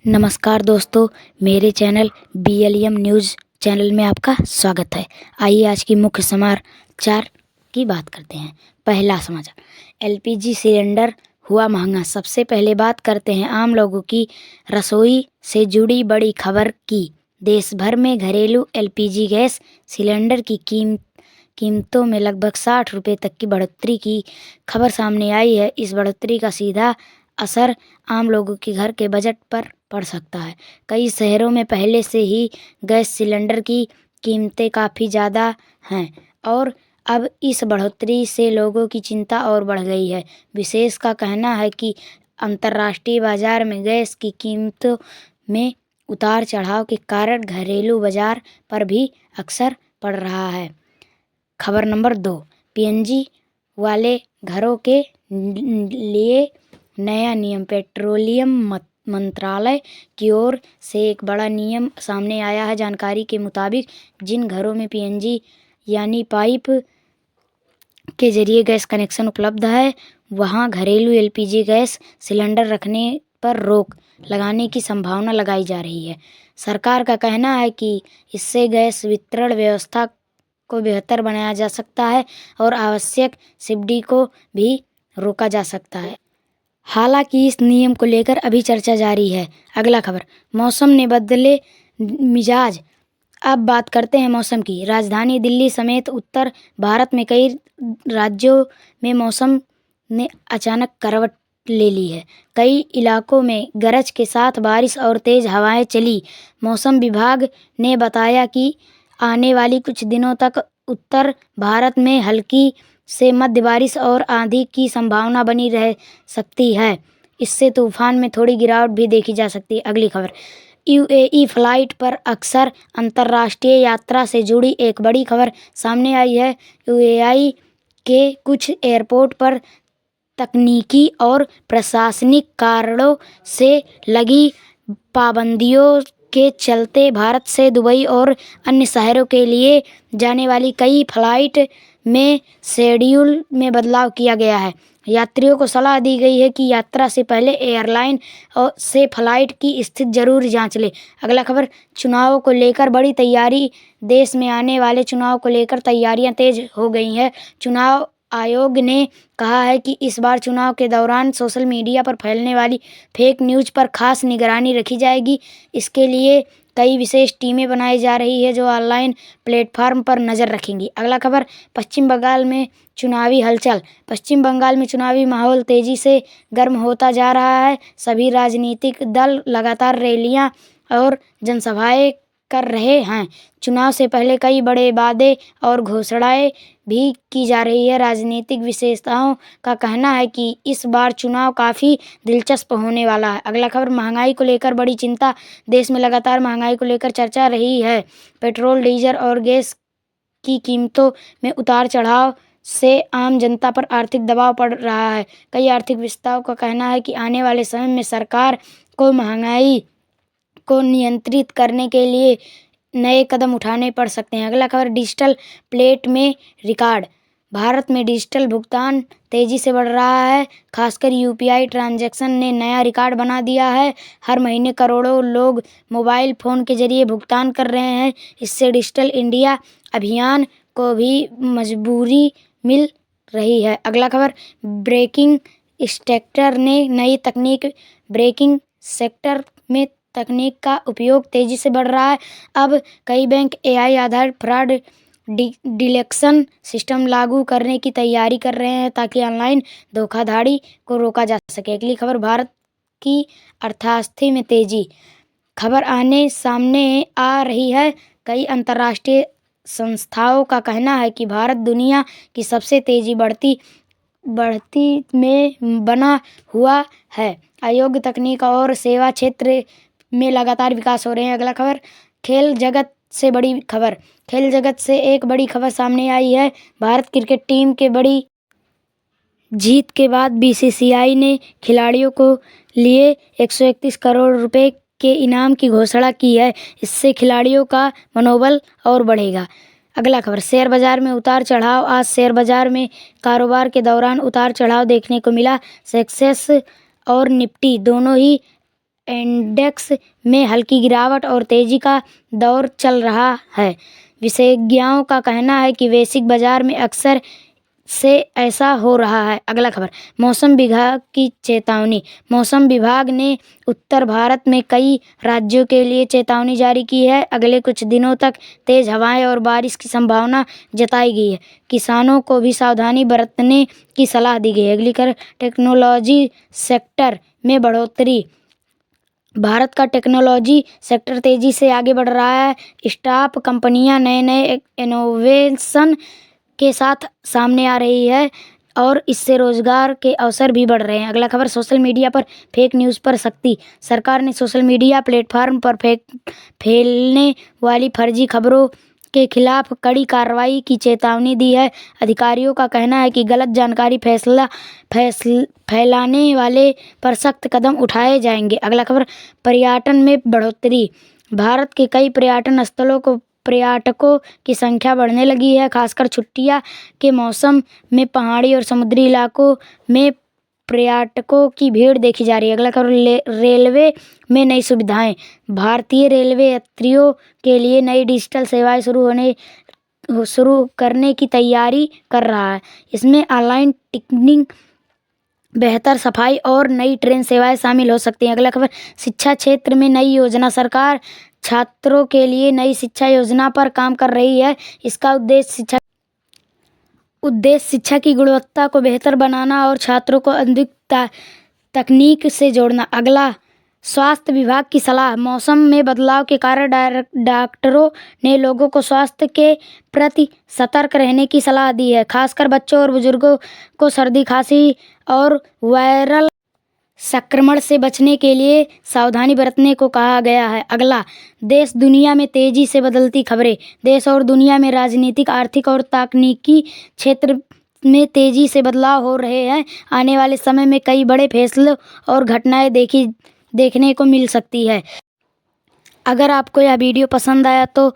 नमस्कार दोस्तों, मेरे चैनल BLM न्यूज़ चैनल में आपका स्वागत है। आइए आज की मुख्य समाचार की बात करते हैं। पहला समाचार, LPG सिलेंडर हुआ महंगा। सबसे पहले बात करते हैं आम लोगों की रसोई से जुड़ी बड़ी खबर की। देश भर में घरेलू LPG गैस सिलेंडर की कीमतों में लगभग 60 रुपये तक की बढ़ोतरी की खबर सामने आई है। इस बढ़ोतरी का सीधा असर आम लोगों के घर के बजट पर पड़ सकता है। कई शहरों में पहले से ही गैस सिलेंडर की कीमतें काफ़ी ज़्यादा हैं और अब इस बढ़ोतरी से लोगों की चिंता और बढ़ गई है। विशेष का कहना है कि अंतर्राष्ट्रीय बाजार में गैस की कीमतों में उतार चढ़ाव के कारण घरेलू बाजार पर भी असर पड़ रहा है। खबर नंबर 2, PNG वाले घरों के लिए नया नियम। पेट्रोलियम मंत्रालय की ओर से एक बड़ा नियम सामने आया है। जानकारी के मुताबिक जिन घरों में PNG यानी पाइप के जरिए गैस कनेक्शन उपलब्ध है, वहां घरेलू LPG गैस सिलेंडर रखने पर रोक लगाने की संभावना लगाई जा रही है। सरकार का कहना है कि इससे गैस वितरण व्यवस्था को बेहतर बनाया जा सकता है और आवश्यक सब्सिडी को भी रोका जा सकता है। हालांकि इस नियम को लेकर अभी चर्चा जारी है। अगला खबर, मौसम ने बदले मिजाज। अब बात करते हैं मौसम की। राजधानी दिल्ली समेत उत्तर भारत में कई राज्यों में मौसम ने अचानक करवट ले ली है। कई इलाकों में गरज के साथ बारिश और तेज हवाएं चली। मौसम विभाग ने बताया कि आने वाली कुछ दिनों तक उत्तर भारत में हल्की से मध्य बारिश और आंधी की संभावना बनी रह सकती है। इससे तूफान में थोड़ी गिरावट भी देखी जा सकती है। अगली खबर, UAE फ्लाइट पर अक्सर अंतर्राष्ट्रीय यात्रा से जुड़ी एक बड़ी खबर सामने आई है। UAE के कुछ एयरपोर्ट पर तकनीकी और प्रशासनिक कारणों से लगी पाबंदियों के चलते भारत से दुबई और अन्य शहरों के लिए जाने वाली कई फ्लाइट में शेड्यूल में बदलाव किया गया है। यात्रियों को सलाह दी गई है कि यात्रा से पहले एयरलाइन और से फ्लाइट की स्थिति जरूर जांच लें। अगला खबर, चुनावों को लेकर बड़ी तैयारी। देश में आने वाले चुनाव को लेकर तैयारियां तेज हो गई हैं। चुनाव आयोग ने कहा है कि इस बार चुनाव के दौरान सोशल मीडिया पर फैलने वाली फेक न्यूज़ पर खास निगरानी रखी जाएगी। इसके लिए कई विशेष टीमें बनाई जा रही है जो ऑनलाइन प्लेटफॉर्म पर नज़र रखेंगी। अगला खबर, पश्चिम बंगाल में चुनावी हलचल। पश्चिम बंगाल में चुनावी माहौल तेजी से गर्म होता जा रहा है। सभी राजनीतिक दल लगातार रैलियां और जनसभाएं कर रहे हैं। चुनाव से पहले कई बड़े वादे और घोषणाएं भी की जा रही है। राजनीतिक विशेषज्ञों का कहना है कि इस बार चुनाव काफ़ी दिलचस्प होने वाला है। अगला खबर, महंगाई को लेकर बड़ी चिंता। देश में लगातार महंगाई को लेकर चर्चा रही है। पेट्रोल, डीजल और गैस की कीमतों में उतार चढ़ाव से आम जनता पर आर्थिक दबाव पड़ रहा है। कई आर्थिक विशेषज्ञों का कहना है कि आने वाले समय में सरकार को महंगाई को नियंत्रित करने के लिए नए कदम उठाने पड़ सकते हैं। अगला खबर, डिजिटल प्लेट में रिकॉर्ड। भारत में डिजिटल भुगतान तेजी से बढ़ रहा है। खासकर UPI ट्रांजैक्शन ने नया रिकॉर्ड बना दिया है। हर महीने करोड़ों लोग मोबाइल फ़ोन के जरिए भुगतान कर रहे हैं। इससे डिजिटल इंडिया अभियान को भी मजबूरी मिल रही है। अगला खबर, ब्रेकिंग सेक्टर ने नई तकनीक। ब्रेकिंग सेक्टर में तकनीक का उपयोग तेजी से बढ़ रहा है। अब कई बैंक AI आधारित फ्रॉड डिटेक्शन सिस्टम लागू करने की तैयारी कर रहे हैं ताकि ऑनलाइन धोखाधड़ी को रोका जा सके। अगली खबर, भारत की अर्थव्यवस्था में तेजी। खबर सामने आ रही है। कई अंतर्राष्ट्रीय संस्थाओं का कहना है कि भारत दुनिया की सबसे तेजी बढ़ती में बना हुआ है। अयोग्य तकनीक और सेवा क्षेत्र में लगातार विकास हो रहे हैं। अगला खबर, खेल जगत से बड़ी खबर। खेल जगत से एक बड़ी खबर सामने आई है। भारत क्रिकेट टीम के बड़ी जीत के बाद BCCI ने खिलाड़ियों को लिए 131 करोड़ रुपए के इनाम की घोषणा की है। इससे खिलाड़ियों का मनोबल और बढ़ेगा। अगला खबर, शेयर बाजार में उतार चढ़ाव। आज शेयर बाजार में कारोबार के दौरान उतार चढ़ाव देखने को मिला। सेंसेक्स और निफ्टी दोनों ही इंडेक्स में हल्की गिरावट और तेजी का दौर चल रहा है। विशेषज्ञों का कहना है कि वैश्विक बाजार में अक्सर से ऐसा हो रहा है। अगला खबर, मौसम विभाग की चेतावनी। मौसम विभाग ने उत्तर भारत में कई राज्यों के लिए चेतावनी जारी की है। अगले कुछ दिनों तक तेज हवाएं और बारिश की संभावना जताई गई है। किसानों को भी सावधानी बरतने की सलाह दी गई है। अगली खबर, टेक्नोलॉजी सेक्टर में बढ़ोतरी। भारत का टेक्नोलॉजी सेक्टर तेजी से आगे बढ़ रहा है। स्टार्टअप कंपनियां नए नए इनोवेशन के साथ सामने आ रही है और इससे रोजगार के अवसर भी बढ़ रहे हैं। अगला खबर, सोशल मीडिया पर फेक न्यूज़ पर सख्ती। सरकार ने सोशल मीडिया प्लेटफॉर्म पर फैलने वाली फर्जी खबरों के खिलाफ कड़ी कार्रवाई की चेतावनी दी है। अधिकारियों का कहना है कि गलत जानकारी फैलाने वाले पर सख्त कदम उठाए जाएंगे। अगला खबर, पर्यटन में बढ़ोतरी। भारत के कई पर्यटन स्थलों को पर्यटकों की संख्या बढ़ने लगी है। खासकर छुट्टियां के मौसम में पहाड़ी और समुद्री इलाकों में पर्यटकों की भीड़ देखी जा रही है। अगला खबर, रेलवे में नई सुविधाएं। भारतीय रेलवे यात्रियों के लिए नई डिजिटल सेवाएं शुरू करने की तैयारी कर रहा है। इसमें ऑनलाइन टिकटिंग, बेहतर सफाई और नई ट्रेन सेवाएं शामिल हो सकती हैं। अगला खबर, शिक्षा क्षेत्र में नई योजना। सरकार छात्रों के लिए नई शिक्षा योजना पर काम कर रही है। इसका उद्देश्य शिक्षा की गुणवत्ता को बेहतर बनाना और छात्रों को अधिक तकनीक से जोड़ना। अगला, स्वास्थ्य विभाग की सलाह। मौसम में बदलाव के कारण डॉक्टरों ने लोगों को स्वास्थ्य के प्रति सतर्क रहने की सलाह दी है। खासकर बच्चों और बुजुर्गों को सर्दी, खांसी और वायरल संक्रमण से बचने के लिए सावधानी बरतने को कहा गया है। अगला, देश दुनिया में तेजी से बदलती खबरें। देश और दुनिया में राजनीतिक, आर्थिक और तकनीकी क्षेत्र में तेजी से बदलाव हो रहे हैं। आने वाले समय में कई बड़े फैसले और घटनाएं देखने को मिल सकती है। अगर आपको यह वीडियो पसंद आया तो